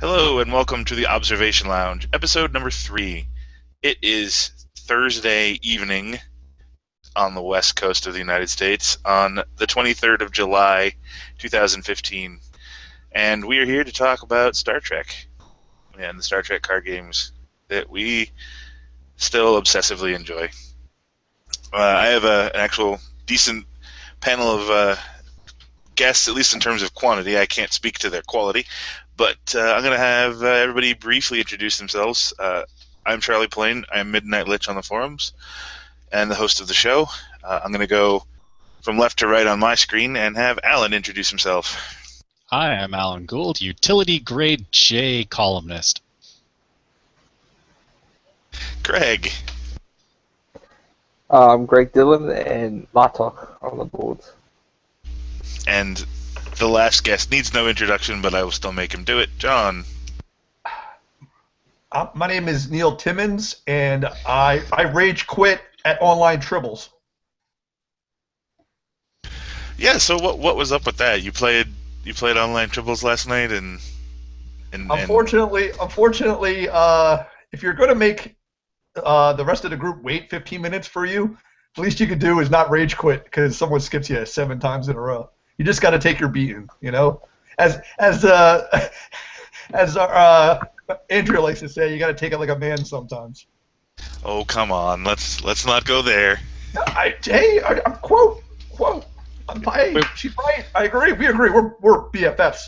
Hello and welcome to the Observation Lounge, episode number 3. It is Thursday evening on the west coast of the United States on the 23rd of July, 2015. And we are here to talk about Star Trek and the Star Trek card games that we still obsessively enjoy. I have an actual decent panel of guests, at least in terms of quantity. I can't speak to their quality. But I'm going to have everybody briefly introduce themselves. I'm Charlie Plaine. I'm MidnightLich on the forums and the host of the show. I'm going to go from left to right on my screen and have Alan introduce himself. Hi, I'm Alan Gould, utility grade J columnist. Greg. I'm Greg Dillon and Martok on the boards. And the last guest needs no introduction, but I will still make him do it. John. My name is Neil Timmons, and I rage quit at online Tribbles. Yeah. So what was up with that? You played online Tribbles last night, and unfortunately, if you're going to make the rest of the group wait 15 minutes for you, the least you could do is not rage quit because someone skips you 7 times in a row. You just got to take your beating, you know. As Andrea likes to say, you got to take it like a man sometimes. Oh, come on, let's not go there. I'm quote. She's right. I agree. We agree. We're BFFs.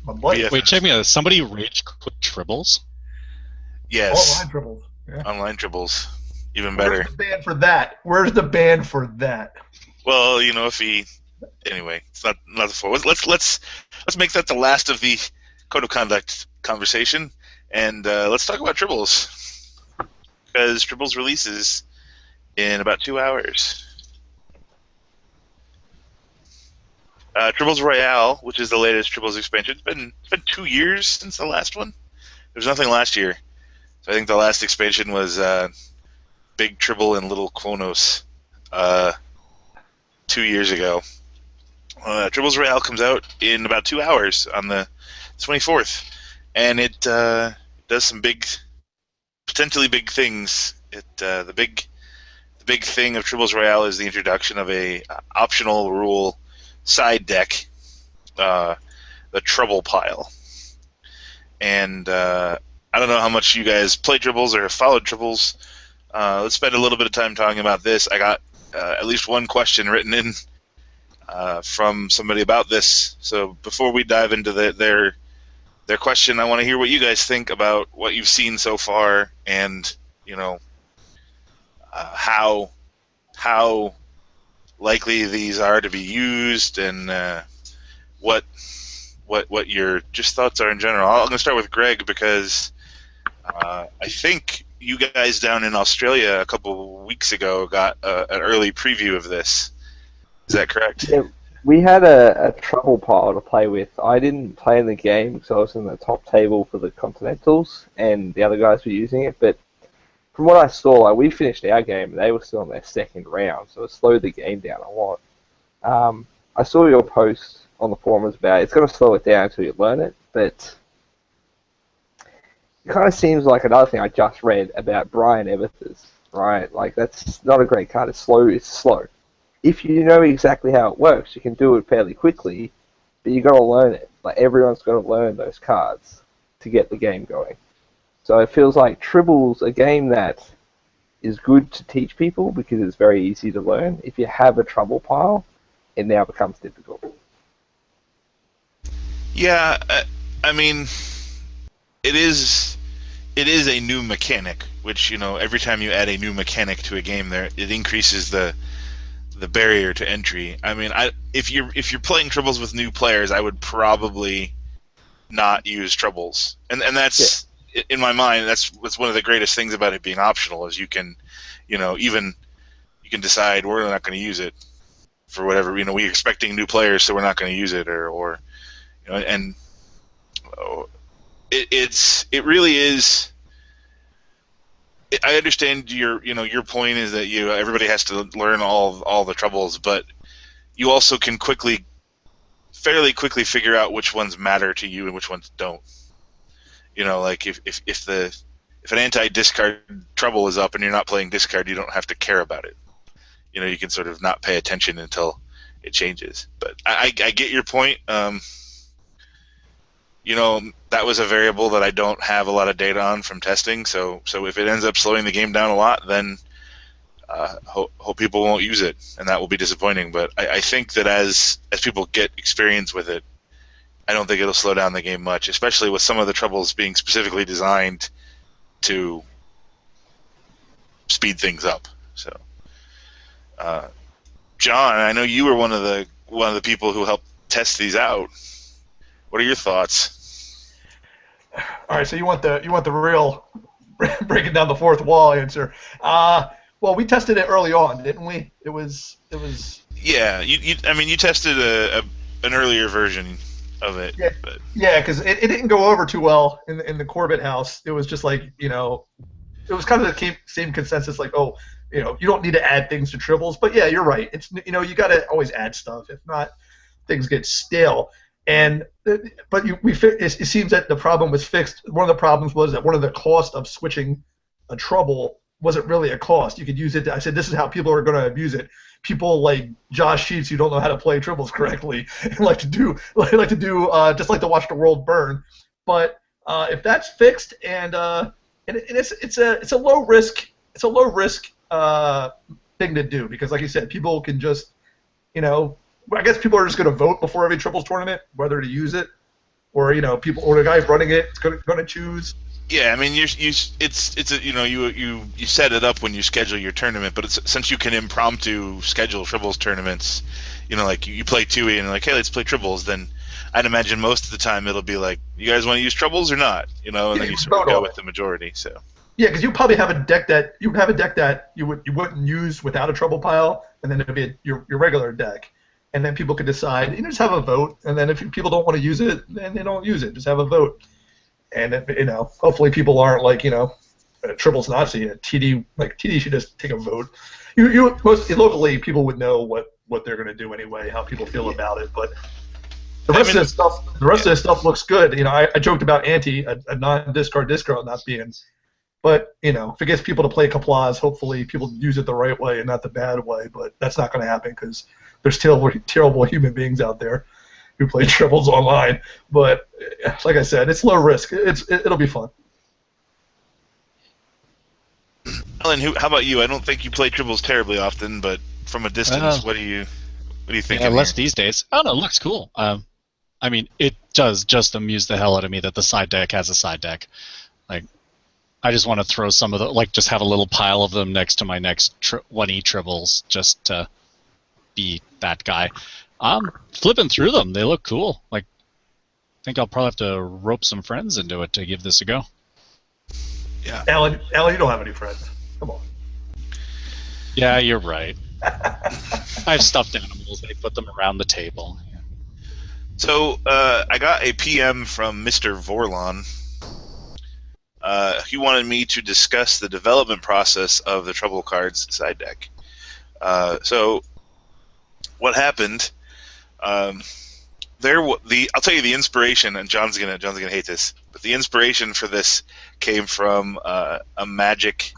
BFFs. Wait, check me out. Somebody rage quit Tribbles? Yes. Online Tribbles. Yeah. Online Tribbles, even better. Where's the ban for that? Where's the ban for that? Well, you know, if he. Anyway, it's not the forward. Let's make that the last of the code of conduct conversation, and let's talk about Tribbles, because Tribbles releases in about 2 hours. Tribbles Royale, which is the latest Tribbles expansion, it's been 2 years since the last one. There was nothing last year, so I think the last expansion was Big Tribble and Little Kronos 2 years ago. Tribbles Royale comes out in about 2 hours on the 24th, and it does some potentially big things. The big thing of Tribbles Royale is the introduction of a optional rule side deck, the Trouble Pile. And I don't know how much you guys play Tribbles or have followed Tribbles. Let's spend a little bit of time talking about this. I got at least one question written in from somebody about this. So before we dive into their question, I want to hear what you guys think about what you've seen so far, and you know how likely these are to be used, and what your just thoughts are in general. I'm going to start with Greg because I think you guys down in Australia a couple weeks ago got an early preview of this. Is that correct? Yeah, we had a trouble pile to play with. I didn't play in the game because I was in the top table for the Continentals, and the other guys were using it. But from what I saw, like, we finished our game, and they were still in their second round, so it slowed the game down a lot. I saw your post on the forums about it's going to slow it down until you learn it, but it kind of seems like another thing I just read about Brian Everth's, right? Like, that's not a great card. It's slow. If you know exactly how it works, you can do it fairly quickly, but you got to learn it. Like, everyone's got to learn those cards to get the game going. So it feels like Tribble's a game that is good to teach people because it's very easy to learn. If you have a trouble pile, it now becomes difficult. Yeah, I mean, it is a new mechanic, which, you know, every time you add a new mechanic to a game, it increases the barrier to entry. I mean, if you're playing Tribbles with new players, I would probably not use Tribbles, and that's in my mind that's one of the greatest things about it being optional is you can, you know, even you can decide we're not going to use it for whatever, you know, we're expecting new players, so we're not going to use it, or you know, and it really is. I understand your point is that everybody has to learn all the troubles, but you also can fairly quickly figure out which ones matter to you and which ones don't. Like if an anti-discard trouble is up and you're not playing discard, you don't have to care about it. You can sort of not pay attention until it changes. But I get your point. That was a variable that I don't have a lot of data on from testing. So if it ends up slowing the game down a lot, then hope people won't use it, and that will be disappointing. But I think that as people get experience with it, I don't think it'll slow down the game much, especially with some of the troubles being specifically designed to speed things up. So, John, I know you were one of the people who helped test these out. What are your thoughts? All right, so you want the real breaking down the fourth wall answer. Well, we tested it early on, didn't we? It was. Yeah, you tested an earlier version of it. Yeah, but. Yeah, because it didn't go over too well in the Corbett house. It was just like it was kind of the same consensus, like, oh, you don't need to add things to Tribbles. But yeah, you're right. It's you got to always add stuff. If not, things get stale. But it seems that the problem was fixed. One of the problems was that one of the costs of switching a trouble wasn't really a cost. You could use it. I said this is how people are going to abuse it. People like Josh Sheets who don't know how to play Tribbles correctly and like to do just like to watch the world burn. But if that's fixed and it's a low risk thing to do, because like you said, people can just I guess people are just going to vote before every Tribbles tournament whether to use it, or people, or the guy running it is going to choose. Yeah, I mean, you set it up when you schedule your tournament, but since you can impromptu schedule Tribbles tournaments, like you play 2E and like, hey, let's play Tribbles, then I'd imagine most of the time it'll be like, you guys want to use Tribbles or not, and then you sort of go with the majority. So. Yeah, because you probably have a deck that you wouldn't use without a Trouble pile, and then it'd be your regular deck, and then people could decide. Just have a vote, and then if people don't want to use it, then they don't use it. Just have a vote. And hopefully people aren't like Tribbles Nazi. TD should just take a vote. Locally people would know what they're going to do anyway, how people feel about it. But the rest of this stuff looks good. I joked about a non-discard discard not being, but if it gets people to play Kaplaz, hopefully people use it the right way and not the bad way. But that's not going to happen because there's terrible human beings out there who play Tribbles online. But like I said, it's low risk. It'll be fun. Alan, how about you? I don't think you play Tribbles terribly often, but from a distance, what do you think? Yeah, less these days. Oh no, it looks cool. I mean, it does just amuse the hell out of me that the side deck has a side deck. Like, I just want to throw some of the just have a little pile of them next to my next 1E Tribbles just to be that guy. Flipping through them, they look cool. I think I'll probably have to rope some friends into it to give this a go. Yeah. Alan, you don't have any friends. Come on. Yeah, you're right. I have stuffed animals. They put them around the table. So I got a PM from Mr. Vorlon. He wanted me to discuss the development process of the Trouble Cards side deck. So what happened? I'll tell you the inspiration, and John's gonna hate this, but the inspiration for this came from a Magic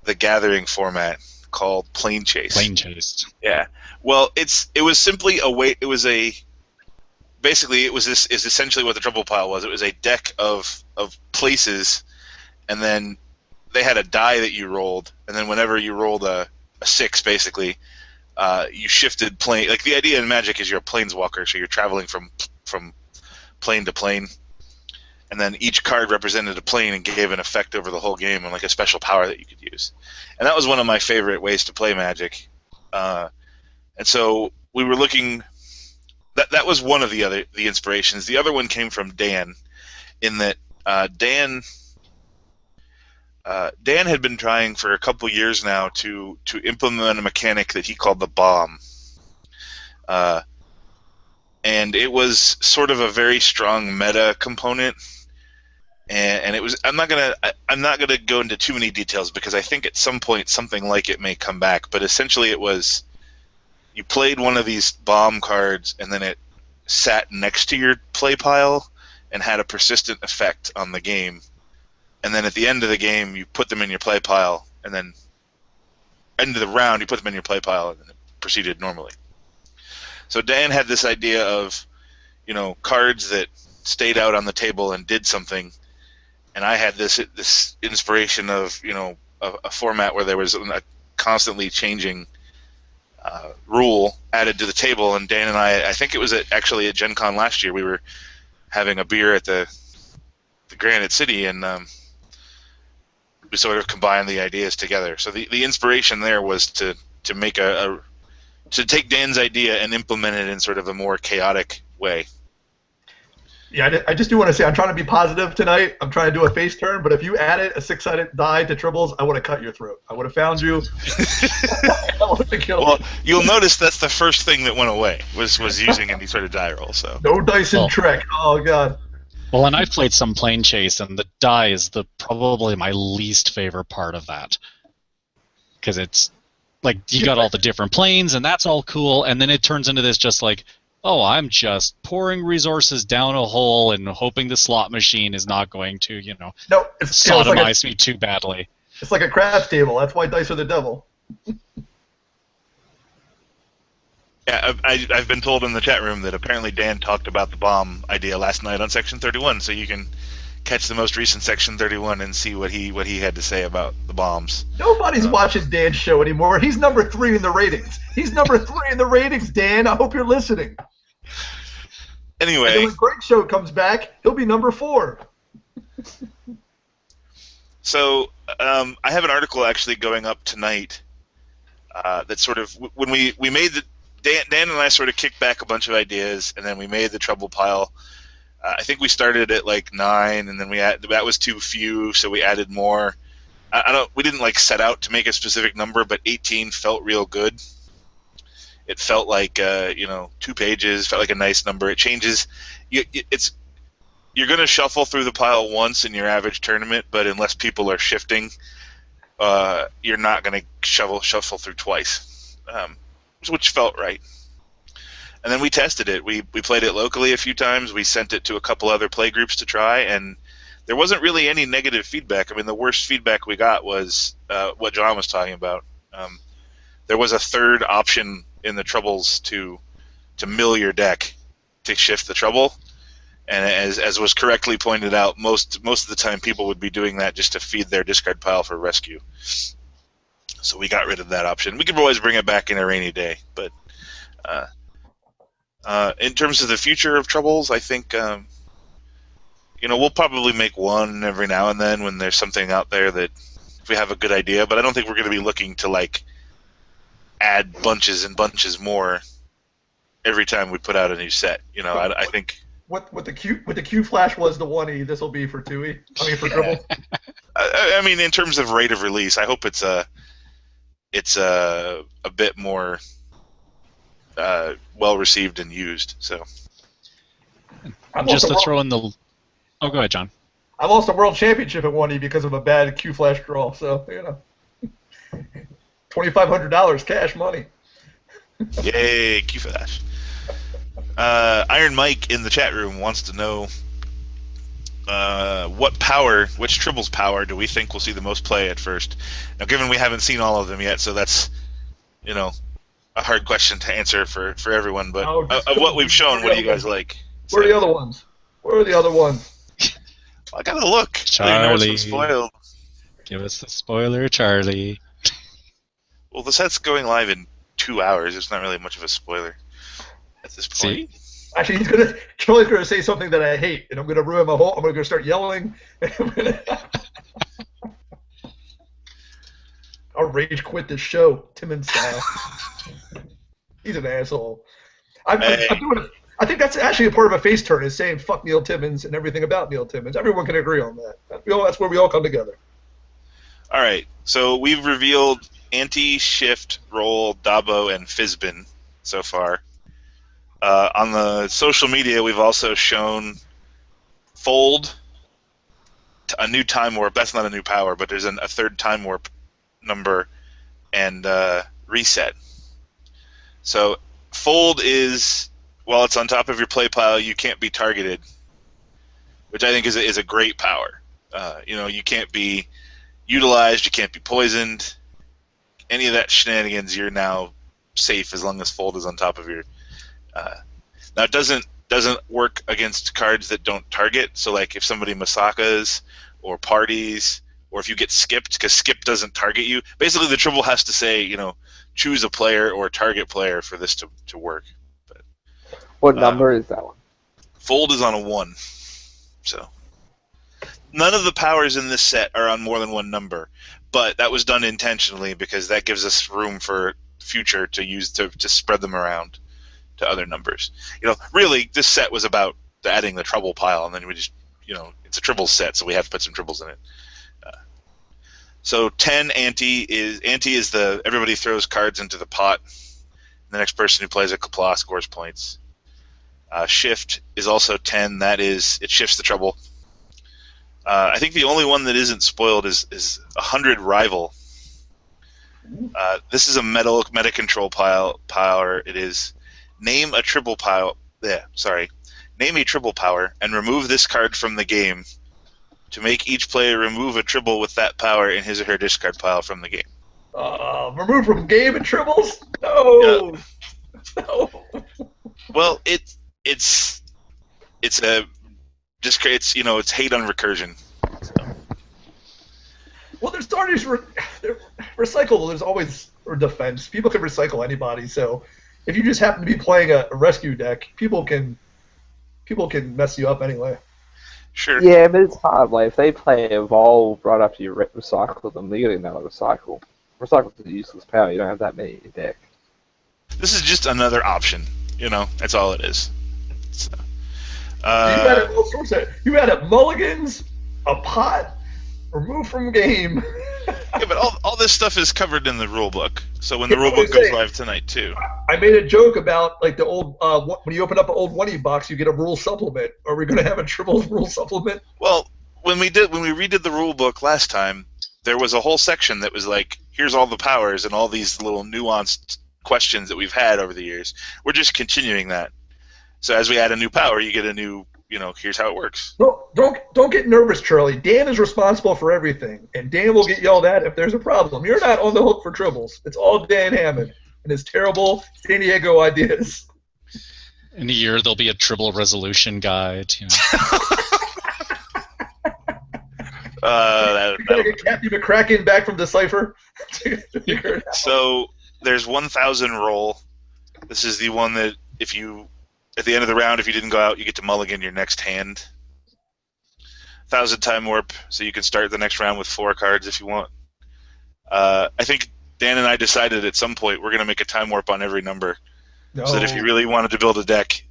the Gathering format called Plaine Chase. Plaine Chase. Yeah. Well, it was simply a way. It was essentially what the Trouble Pile was. It was a deck of places, and then they had a die that you rolled, and then whenever you rolled a 6, basically. You shifted plane. Like, the idea in Magic is you're a planeswalker, so you're traveling from plane to plane, and then each card represented a plane and gave an effect over the whole game and like a special power that you could use. And that was one of my favorite ways to play Magic. And so we were looking. That was one of the inspirations. The other one came from Dan, in that Dan had been trying for a couple years now to implement a mechanic that he called the bomb, and it was sort of a very strong meta component. And it was. I'm not gonna go into too many details because I think at some point something like it may come back. But essentially, it was you played one of these bomb cards, and then it sat next to your play pile, and had a persistent effect on the game. And then at the end of the game, you put them in your play pile, and then end of the round, you put them in your play pile, and it proceeded normally. So Dan had this idea of, cards that stayed out on the table and did something, and I had this inspiration of, a format where there was a constantly changing rule added to the table. And Dan and I think it was actually at GenCon last year, we were having a beer at the Granite City, and we sort of combined the ideas together. So the inspiration there was to make to take Dan's idea and implement it in sort of a more chaotic way. Yeah, I just do want to say I'm trying to be positive tonight. I'm trying to do a face turn, but if you added a 6-sided die to Tribbles, I would have cut your throat. I would have found you. I would have killed Well, you. you'll notice that's the first thing that went away was using any sort of die roll. So No dice and trick. Oh god. Well, and I've played some Plaine Chase, and the die is probably my least favorite part of that. Because it's, like, you got all the different planes, and that's all cool, and then it turns into this just like, oh, I'm just pouring resources down a hole and hoping the slot machine is not going to, No, it's sodomize me too badly. It's like a craps table. That's why dice are the devil. yeah, I've been told in the chat room that apparently Dan talked about the bomb idea last night on Section 31, so you can catch the most recent Section 31 and see what he had to say about the bombs. Nobody's watching Dan's show anymore. He's number 3 in the ratings. He's number 3 in the ratings, Dan. I hope you're listening. Anyway, and then when Greg's show comes back, he'll be number 4. So I have an article actually going up tonight that sort of, when we made Dan and I sort of kicked back a bunch of ideas, and then we made the trouble pile. I think we started at like 9, and then that was too few, so we added more. We didn't like set out to make a specific number, but 18 felt real good. It felt like 2 pages, felt like a nice number. It changes. You're going to shuffle through the pile once in your average tournament, but unless people are shifting, you're not going to shuffle through twice, which felt right. And then we tested it. We played it locally a few times. We sent it to a couple other play groups to try, and there wasn't really any negative feedback. I mean, the worst feedback we got was what John was talking about. There was a third option in the troubles to mill your deck to shift the trouble, and as was correctly pointed out, most of the time people would be doing that just to feed their discard pile for rescue. So we got rid of that option. We could always bring it back in a rainy day, but in terms of the future of troubles, I think we'll probably make one every now and then when there's something out there that if we have a good idea, but I don't think we're going to be looking to like add bunches and bunches more every time we put out a new set. I think what the Q flash was the 1E, this will be for 2E. I mean for Tribble. I mean, in terms of rate of release, I hope it's a bit more well received and used. So just to throw in the. Oh, go ahead, John. I lost a world championship at 1E because of a bad Q flash draw. So $2,500 cash money. Yay, Q Flash. Iron Mike in the chat room wants to know which Tribbles power do we think will see the most play at first? Now, given we haven't seen all of them yet, so that's, a hard question to answer for everyone, but of what we've shown, what do you guys like? Where are the other ones? Where are the other ones? I gotta look. Charlie. I know it's been spoiled. Give us the spoiler, Charlie. Well, the set's going live in 2 hours. It's not really much of a spoiler at this point. See? Actually, Charlie's gonna say something that I hate, and I'm gonna ruin my whole. I'm gonna start yelling. I'll rage quit this show, Timmons style. He's an asshole. I'm doing it. I think that's actually a part of a face turn, is saying fuck Neil Timmons and everything about Neil Timmons. Everyone can agree on that. That's where we all come together. All right, so we've revealed Anti, Shift, Roll, Dabo, and Fizbin so far. On the social media, we've also shown Fold, a new Time Warp. That's not a new power, but there's a third Time Warp number, and Reset. So Fold is, while it's on top of your play pile, you can't be targeted. which I think is a great power. You can't be utilized, you can't be poisoned. Any of that shenanigans, you're now safe as long as Fold is on top of your. Now it doesn't work against cards that don't target. So like if somebody Masakas or parties, or if you get skipped, because skip doesn't target you. Basically, the Tribble has to say, choose a player or target player for this to work. But, what number is that one? Fold is on a 1. So none of the powers in this set are on more than one number, but that was done intentionally because that gives us room for future to use to spread them around to other numbers. Really, this set was about adding the Trouble pile, and then we just, it's a Tribble set, so we have to put some Tribbles in it. So 10 ante is everybody throws cards into the pot. The next person who plays a Qapla' scores points. Shift is also 10. That is, it shifts the Trouble. I think the only one that isn't spoiled is 100 Rival. This is a meta control power. It is name a Tribble pile. Name a Tribble power and remove this card from the game to make each player remove a Tribble with that power in his or her discard pile from the game. Remove from game and Tribbles? No. Yeah. No. Well, it's it's hate on recursion. So. Well, there's always recyclable. There's always defense. People can recycle anybody. So if you just happen to be playing a rescue deck, people can mess you up anyway. Sure. Yeah, but it's hard. Like if they play Evolve right after you recycle them, they're getting another recycle. Recycle's a useless power. You don't have that many in your deck. This is just another option. That's all it is. So, you had a mulligans, a pot, remove from game. Yeah, but all this stuff is covered in the rule book. So when the rule book goes live tonight too. I made a joke about like the old when you open up an old 1E box, you get a rule supplement. Are we going to have a Tribbles rule supplement? Well, when we redid the rule book last time, there was a whole section that was like, here's all the powers and all these little nuanced questions that we've had over the years. We're just continuing that. So as we add a new power, you get a new, here's how it works. Don't get nervous, Charlie. Dan is responsible for everything, and Dan will get yelled at if there's a problem. You're not on the hook for Tribbles. It's all Dan Hammond and his terrible San Diego ideas. In a year, there'll be a Tribble resolution guide. You're gonna get Kathy McCracken back from Decipher. So there's 1,000 roll. This is the one that at the end of the round, if you didn't go out, you get to mulligan your next hand. 1,000 time warp, so you can start the next round with 4 cards if you want. I think Dan and I decided at some point we're going to make a time warp on every number. No. So that if you really wanted to build a deck,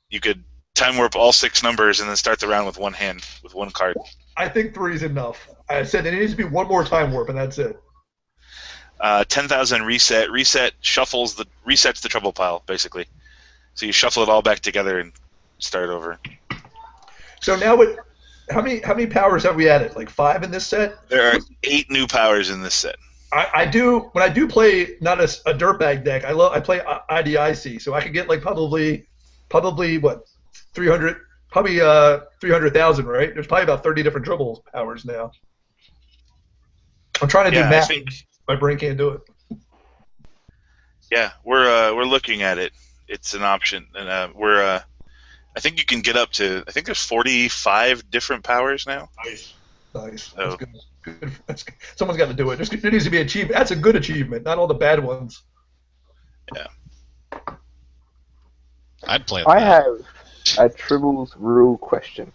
you could time warp all 6 numbers and then start the round with one hand, with 1 card. I think 3 is enough. I said it needs to be 1 more time warp, and that's it. 10,000 reset. Reset resets the Trouble pile, basically. So you shuffle it all back together and start over. So now, how many powers have we added? Like 5 in this set? There are 8 new powers in this set. When I do play not a dirtbag deck, I play IDIC, so I could get like probably what 300, probably 300,000, right? There's probably about 30 different Tribble powers now. I'm trying to do math. My brain can't do it. Yeah, we're looking at it. It's an option, and I think you can get up to. I think there's 45 different powers now. Nice. So. That's good. Someone's got to do it. There needs to be an achievement. That's a good achievement, not all the bad ones. Yeah. I'd play. I have a Tribbles rule question.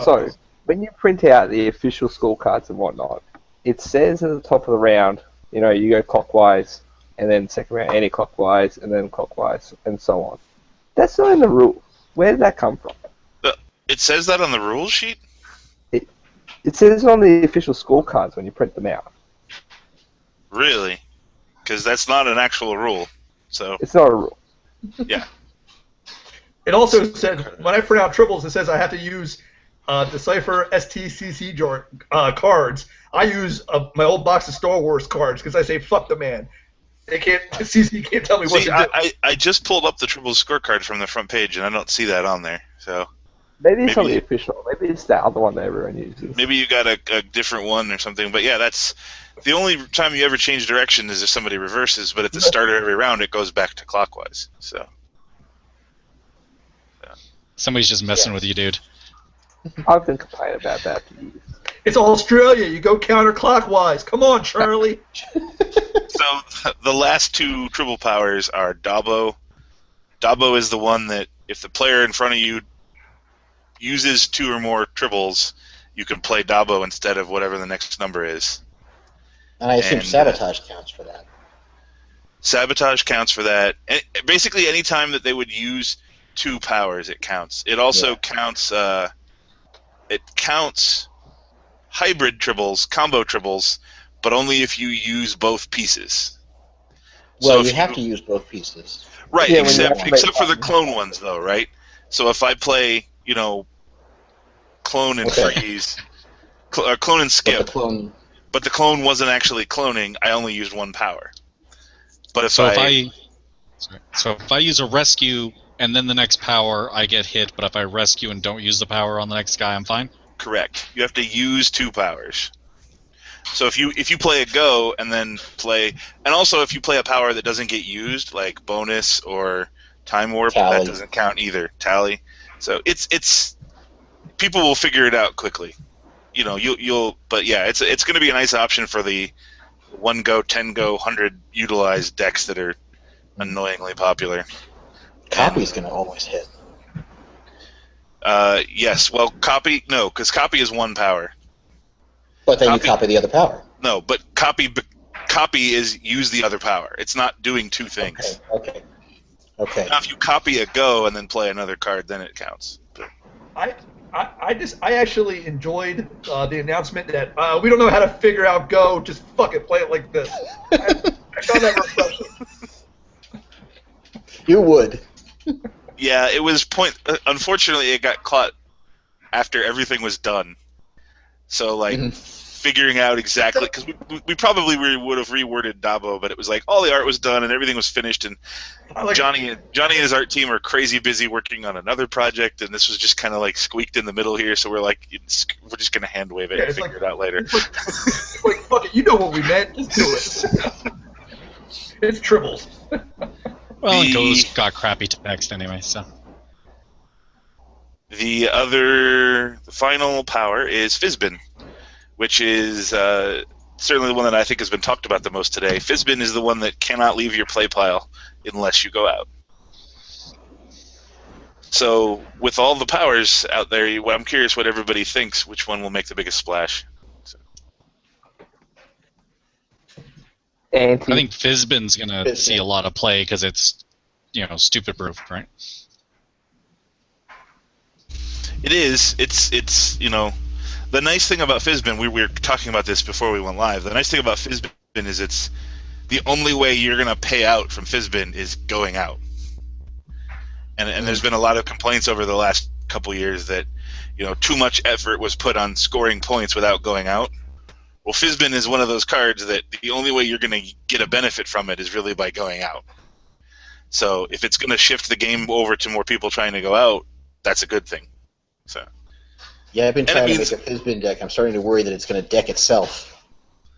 So when you print out the official scorecards and whatnot, it says at the top of the round, you go clockwise, and then second round anti-clockwise, and then clockwise, and so on. That's not in the rules. Where did that come from? It says that on the rules sheet? It says on the official scorecards when you print them out. Really? Because that's not an actual rule. So it's not a rule. Yeah. It also says, when I print out Tribbles, it says I have to use Decipher STCC cards. I use my old box of Star Wars cards because I say, fuck the man. CC can't tell me what to do. I just pulled up the Tribbles scorecard from the front page, and I don't see that on there. So Maybe it's not the official. Maybe it's the other one that everyone uses. Maybe you got a different one or something. But yeah, that's the only time you ever change direction is if somebody reverses. But at the start of every round, it goes back to clockwise. So somebody's just messing with you, dude. I've been complaining about that for years. It's Australia. You go counterclockwise. Come on, Charlie. So the last two Tribble powers are Dabo. Dabo is the one that if the player in front of you uses 2 or more Tribbles, you can play Dabo instead of whatever the next number is. And I assume Sabotage counts for that. Sabotage counts for that. And basically, any time that they would use 2 powers, it counts. It also counts. It counts hybrid Tribbles, combo Tribbles, but only if you use both pieces. Well, so you have to use both pieces. Right, except for the clone ones, though, right? So if I play, clone and freeze, clone and skip, but the clone wasn't actually cloning, I only used 1 power. But if if I use a rescue and then the next power, I get hit, but if I rescue and don't use the power on the next guy, I'm fine? Correct. You have to use 2 powers. So if you play a go and then play, and also if you play a power that doesn't get used, like bonus or time warp, that doesn't count either. Tally. So it's people will figure it out quickly. But yeah, it's going to be a nice option for the 1 go, 10 go, 100 utilized decks that are annoyingly popular. Copy's going to always hit. Yes. Well, copy no, because copy is 1 power. But then you copy the other power. No, but copy is use the other power. It's not doing 2 things. Okay. Now, if you copy a go and then play another card, then it counts. I actually enjoyed the announcement that we don't know how to figure out go. Just fucking play it like this. I found that refreshing. You would. Yeah, it was unfortunately, it got caught after everything was done. So, figuring out exactly, because we probably would have reworded Dabo, but it was like all the art was done and everything was finished, and Johnny and his art team are crazy busy working on another project, and this was just kind of squeaked in the middle here. So we're like, we're just gonna hand wave it and figure it out later. It's like, fuck it, you know what we meant, just do it. It's Tribbles. Well, it goes got crappy text anyway, so. The final power is Fizbin, which is certainly the one that I think has been talked about the most today. Fizbin is the one that cannot leave your play pile unless you go out. So with all the powers out there, I'm curious what everybody thinks, which one will make the biggest splash. I think Fizbin's going to see a lot of play because it's, stupid proof, right? It is. It's the nice thing about Fizbin, we were talking about this before we went live, the nice thing about Fizbin is it's the only way you're going to pay out from Fizbin is going out. And there's been a lot of complaints over the last couple years that, too much effort was put on scoring points without going out. Well, Fizbin is one of those cards that the only way you're going to get a benefit from it is really by going out. So if it's going to shift the game over to more people trying to go out, that's a good thing. So. Yeah, I've been trying to make a Fizbin deck. I'm starting to worry that it's going to deck itself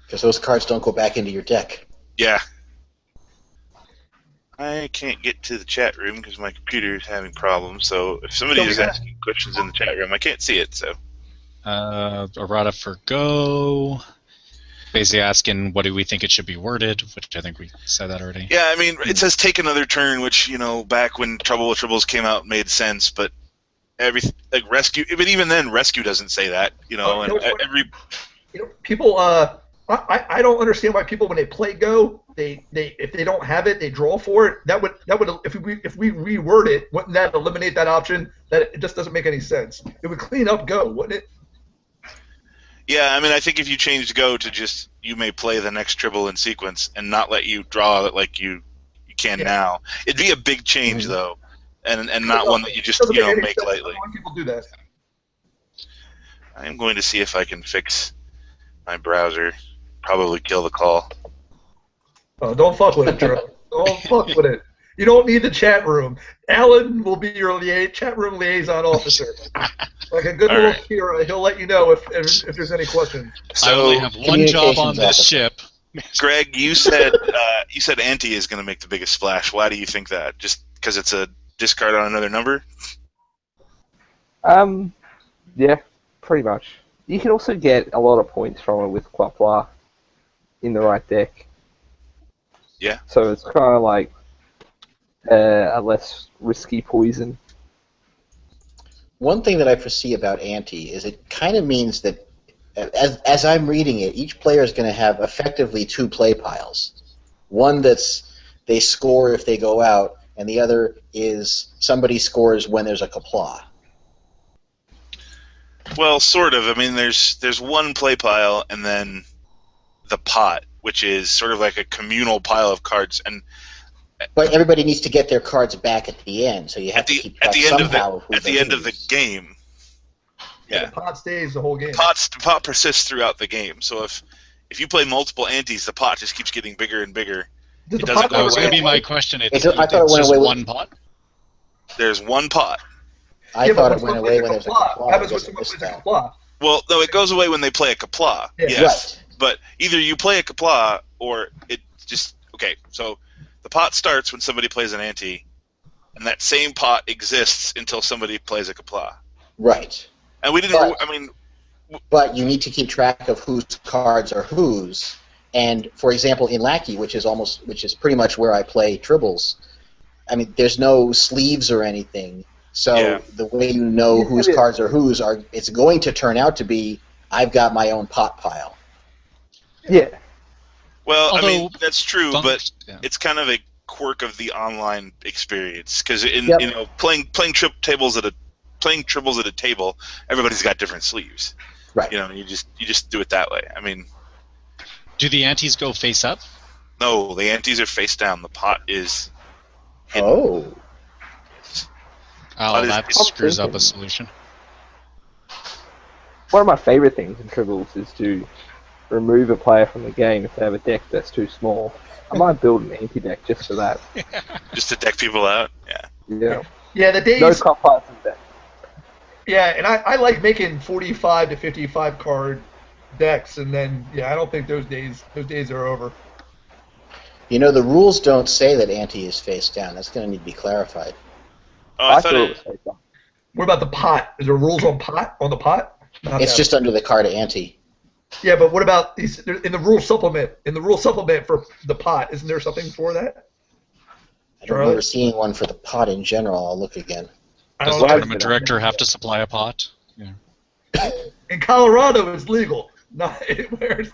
because those cards don't go back into your deck. Yeah. I can't get to the chat room because my computer is having problems. So if somebody is asking questions in the chat room, I can't see it. So. Errata for go. Basically asking what do we think it should be worded, which I think we said that already. Yeah, I mean, it says take another turn, which, back when Trouble with Tribbles came out made sense, but rescue, but even then, rescue doesn't say that, people, I don't understand why people, when they play Go, they if they don't have it, they draw for it. That would if we reword it, wouldn't that eliminate that option? That it just doesn't make any sense. It would clean up Go, wouldn't it? Yeah, I mean, I think if you changed Go to just you may play the next Tribble in sequence and not let you draw it like you can now, it'd be a big change though, and not one that you just make lightly. Why people do that? I'm going to see if I can fix my browser. Probably kill the call. Oh, don't fuck with it, Drew. Don't fuck with it. You don't need the chat room. Alan will be your chat room liaison officer. Like a good little Kira, he'll let you know if there's any questions. I only have one job on this ship. Greg, you said Ante is going to make the biggest splash. Why do you think that? Just because it's a discard on another number? Yeah, pretty much. You can also get a lot of points from it with Quapla in the right deck. Yeah. So it's kind of like a less risky poison. One thing that I foresee about Ante is it kind of means that, as I'm reading it, each player is going to have effectively two play piles. One that's they score if they go out, and the other is somebody scores when there's a Qapla'. Well, sort of. I mean, there's one play pile, and then the pot, which is sort of like a communal pile of cards. But everybody needs to get their cards back at the end, so you have to keep track somehow. At the end of the game. Yeah. The pot stays the whole game. The pot persists throughout the game. So if you play multiple antes, the pot just keeps getting bigger and bigger. That was going to be my question. I thought it went away with one pot. There's one pot. I thought it went away when there's a Qapla'. Happens with someone with a Qapla'. Well, no, it goes away when they play a Qapla'. Yeah. Yes. Right. But either you play a Qapla' or it just okay. So the pot starts when somebody plays an ante, and that same pot exists until somebody plays a Qapla'. Right. And we didn't. But you need to keep track of whose cards are whose. And for example, in Lackey, which is pretty much where I play Tribbles, I mean, there's no sleeves or anything. So the way you know whose cards are whose it's going to turn out to be I've got my own pot pile. Yeah. Well, I mean that's true, but it's kind of a quirk of the online experience because playing triples at a table, everybody's got different sleeves. Right. You just do it that way. I mean, do the antes go face up? No, the antes are face down. The pot is hidden. Oh. Oh, that screws up a solution. One of my favorite things in Tribbles is to remove a player from the game if they have a deck that's too small. I might build an anti-deck just for that. Just to deck people out? Yeah. Yeah, the days... No Qapla' in deck. Yeah, and I like making 45 to 55 card decks, and then, I don't think those days are over. You know, the rules don't say that ante is face down. That's going to need to be clarified. Oh, I thought it was face down. What about the pot? Is there rules on the pot? It's just under the card ante. Yeah, but what about in the rule supplement? In the rule supplement for the pot, isn't there something for that? I don't remember seeing one for the pot in general. I'll look again. Does the tournament director have to supply a pot? Yeah. In Colorado, it's legal. Not anywhere.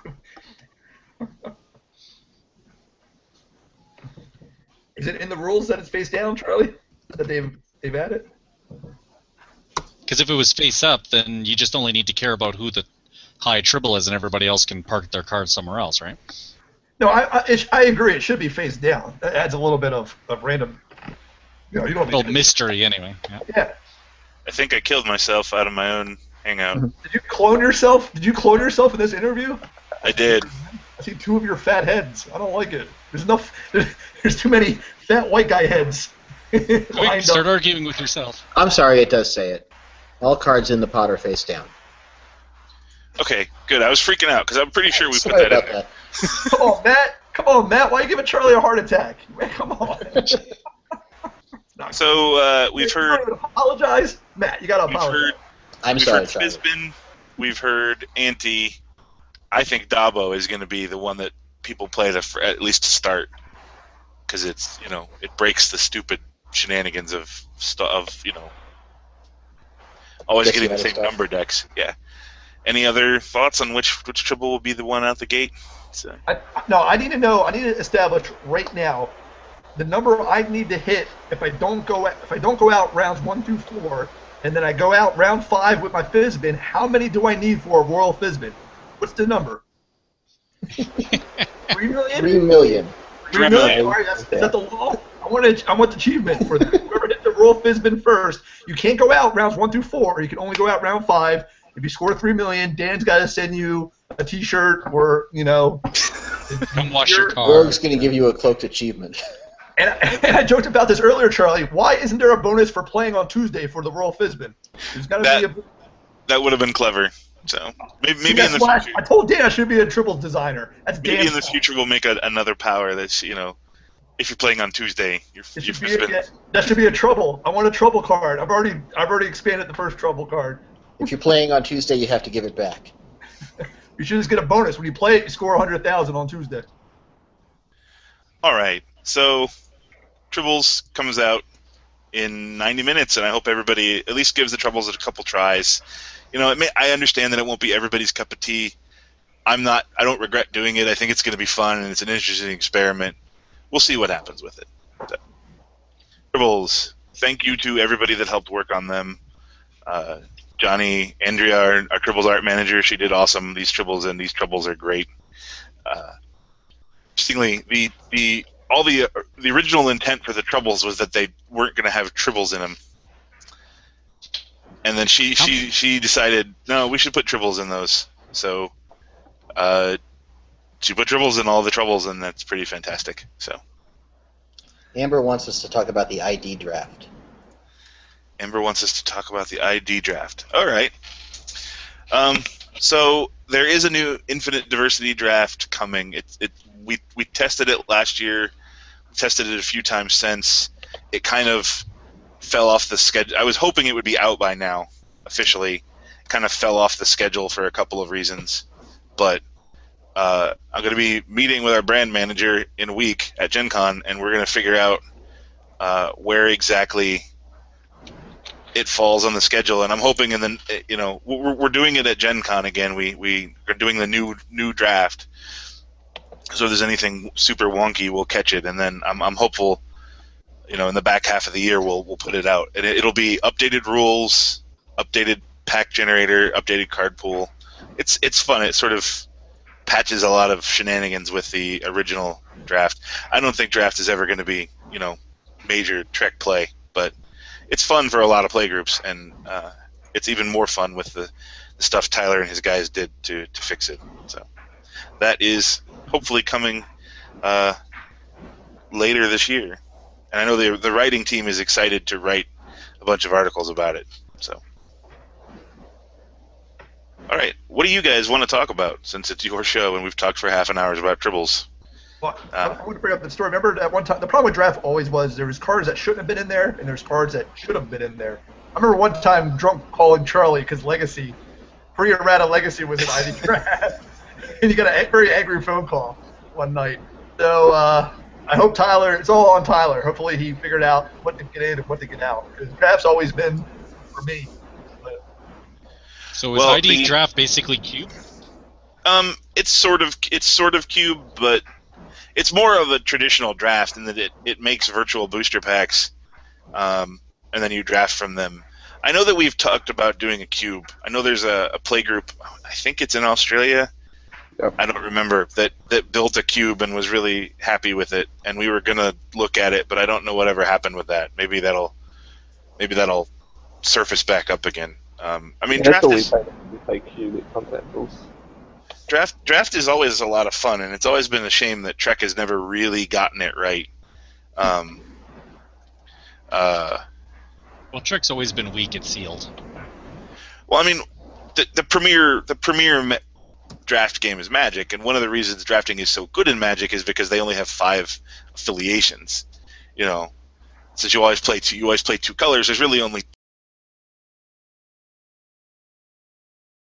Is it in the rules that it's face down, Charlie? That they've added? Because if it was face up, then you just only need to care about who the high tribble is, and everybody else can park their cards somewhere else, right? No, I agree. It should be face down. That adds a little bit of random. You don't need mystery anyway. Yeah. I think I killed myself out of my own Hangout. Did you clone yourself? Did you clone yourself in this interview? I did. I see two of your fat heads. I don't like it. There's too many fat white guy heads. Wait, start arguing with yourself. I'm sorry, it does say it. All cards in the pot are face down. Okay, good. I was freaking out because I'm pretty sure we put that in there. Come on, Matt. Why are you giving Charlie a heart attack? Man, come on. So we've heard. You apologize, Matt. You gotta apologize. I'm sorry, We've heard Fizbin. We've heard Ante. I think Dabo is going to be the one that people play at least to start, because it's it breaks the stupid shenanigans of always getting the same number decks. Yeah. Any other thoughts on which triple will be the one out the gate? So. I need to know. I need to establish right now the number I need to hit if I don't go out rounds 1 through 4, and then I go out round 5 with my Fizbin. How many do I need for a Royal Fizbin? What's the number? 3 million. 3 million. 3 million. All right, is that the law? I want the achievement for that. Whoever hit the Royal Fizbin first, you can't go out rounds 1 through 4. You can only go out round 5. If you score 3 million, Dan's got to send you a T-shirt or come wash your car. Org's going to give you a cloaked achievement. And I joked about this earlier, Charlie. Why isn't there a bonus for playing on Tuesday for the Royal Fizbin? There's got to be a. That would have been clever. So maybe in the future. I told Dan I should be a Tribbles designer. That's maybe Dan's in the fault. future we'll make another power that's if you're playing on Tuesday, that should be a trouble. I want a trouble card. I've already expanded the first trouble card. If you're playing on Tuesday, you have to give it back. You should just get a bonus when you play it. You score 100,000 on Tuesday. All right, so Tribbles comes out in 90 minutes, and I hope everybody at least gives the Tribbles a couple tries. I understand that it won't be everybody's cup of tea. I don't regret doing it. I think it's going to be fun, and it's an interesting experiment. We'll see what happens with it. So, Tribbles, thank you to everybody that helped work on them. Johnny, Andrea, our Tribbles art manager, she did awesome. These Tribbles are great. Interestingly, the original intent for the Tribbles was that they weren't going to have Tribbles in them. And then she decided, no, we should put Tribbles in those. So she put Tribbles in all the Tribbles, and that's pretty fantastic. So Amber wants us to talk about the ID draft. Amber wants us to talk about the ID draft. All right. So there is a new Infinite Diversity draft coming. We tested it last year. We tested it a few times since. It kind of fell off the schedule. I was hoping it would be out by now, officially. It kind of fell off the schedule for a couple of reasons. But I'm going to be meeting with our brand manager in a week at GenCon, and we're going to figure out where exactly it falls on the schedule. And I'm hoping, and then we're doing it at GenCon again. We are doing the new draft. So if there's anything super wonky, we'll catch it, and then I'm hopeful. In the back half of the year, we'll put it out, and it'll be updated rules, updated pack generator, updated card pool. It's fun. It sort of patches a lot of shenanigans with the original draft. I don't think draft is ever going to be major Trek play, but it's fun for a lot of play groups, and it's even more fun with the stuff Tyler and his guys did to fix it. So that is hopefully coming later this year. And I know the writing team is excited to write a bunch of articles about it. So, all right, what do you guys want to talk about since it's your show and we've talked for half an hour about Tribbles? Well, I want to bring up the story. Remember at one time, the problem with draft always was there was cards that shouldn't have been in there, and there's cards that should have been in there. I remember one time drunk calling Charlie because Legacy, pre-errata Legacy was an ID draft, and you got a very angry phone call one night. So I hope Tyler, it's all on Tyler. Hopefully he figured out what to get in and what to get out. Because draft's always been for me. But, so is ID draft basically Cube? It's sort of Cube, but it's more of a traditional draft in that it makes virtual booster packs, and then you draft from them. I know that we've talked about doing a Cube. I know there's a play group, I think it's in Australia. Yep. I don't remember, that built a Cube and was really happy with it, and we were gonna look at it, but I don't know whatever happened with that. Maybe that'll surface back up again. Draft is we play Cube at Continentals. Draft is always a lot of fun, and it's always been a shame that Trek has never really gotten it right. Well, Trek's always been weak at sealed. Well, the premier draft game is Magic, and one of the reasons drafting is so good in Magic is because they only have 5 affiliations. Since you always play two colors, there's really only